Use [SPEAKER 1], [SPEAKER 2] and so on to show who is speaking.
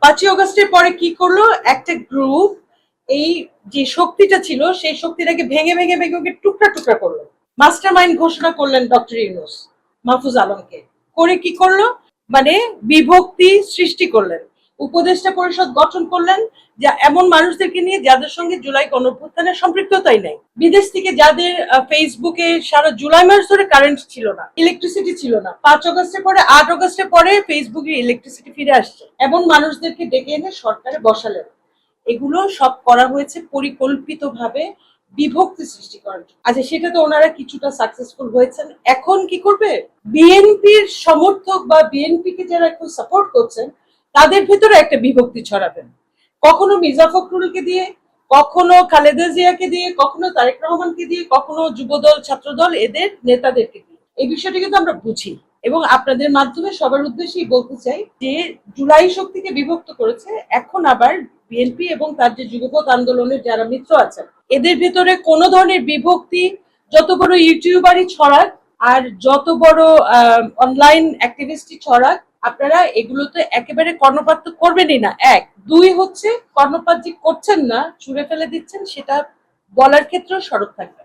[SPEAKER 1] 5ই অগস্টের পরে কি করলো একটা গ্রুপ, এই যে শক্তিটা ছিল সেই শক্তিটাকে ভেঙে ভেঙে ভেঙে ভেঙে টুকরা টুকরা করলো। মাস্টার মাইন্ড ঘোষণা করলেন ডক্টর ইউনূস মাহফুজ আলমকে। করে কি করলো, মানে বিভক্তি সৃষ্টি করলেন। উপদেষ্টা পরিষদ গঠন করলেন যা এমন মানুষদেরকে নিয়ে যাদের সঙ্গে জুলাই গণঅভ্যুত্থানের সম্পৃক্ততাই নাই। বিদেশ থেকে যাদের ফেসবুকে সারা জুলাই মাস ধরে কারেন্ট ছিল না, ইলেকট্রিসিটি ছিল না, 5 অগস্টের পরে 8 অগস্টের পরে ফেসবুকে ইলেকট্রিসিটি ফিরে আসছে, এমন মানুষদেরকে ডেকে এনে সরকারে বসালেন। এগুলো সব করা হয়েছে পরিকল্পিতভাবে বিভক্তি সৃষ্টি করার জন্য। আচ্ছা, সেটা তো ওনারা কিছুটা সাকসেসফুল হয়েছেন। এখন কি করবে, বিএনপির সমর্থক বা বিএনপি কে যারা এখন সাপোর্ট করছেন তাদের ভিতরে একটা বিভক্তি ছড়াবেন। কখনো মির্জা ফখরুলকে দিয়ে, কখনো খালেদা জিয়াকে দিয়ে, কখনো তারেক রহমানকে দিয়ে, কখনো যুবদল ছাত্রদল এদের নেতাদেরকে দিয়ে। এই বিষয়টা কিন্তু আমরা বুঝি এবং আপনাদের মাধ্যমে সবার উদ্দেশ্যেই বলতে চাই যে জুলাই শক্তিকে বিভক্ত করেছে, এখন আবার বিএনপি এবং তার যে যুগপৎ আন্দোলনের যারা মিত্র আছেন এদের ভিতরে কোনো ধরনের বিভক্তি যত বড় ইউটিউবারই ছড়াক আর যত বড় অনলাইন অ্যাক্টিভিস্টই ছড়াক, আপনারা এগুলোতে একেবারে কর্ণপাত তো করবেনই না। এক, দুই হচ্ছে কর্ণপাত যে করছেন না, ছুঁড়ে ফেলে দিচ্ছেন, সেটা বলার ক্ষেত্রেও সরব থাকবেন।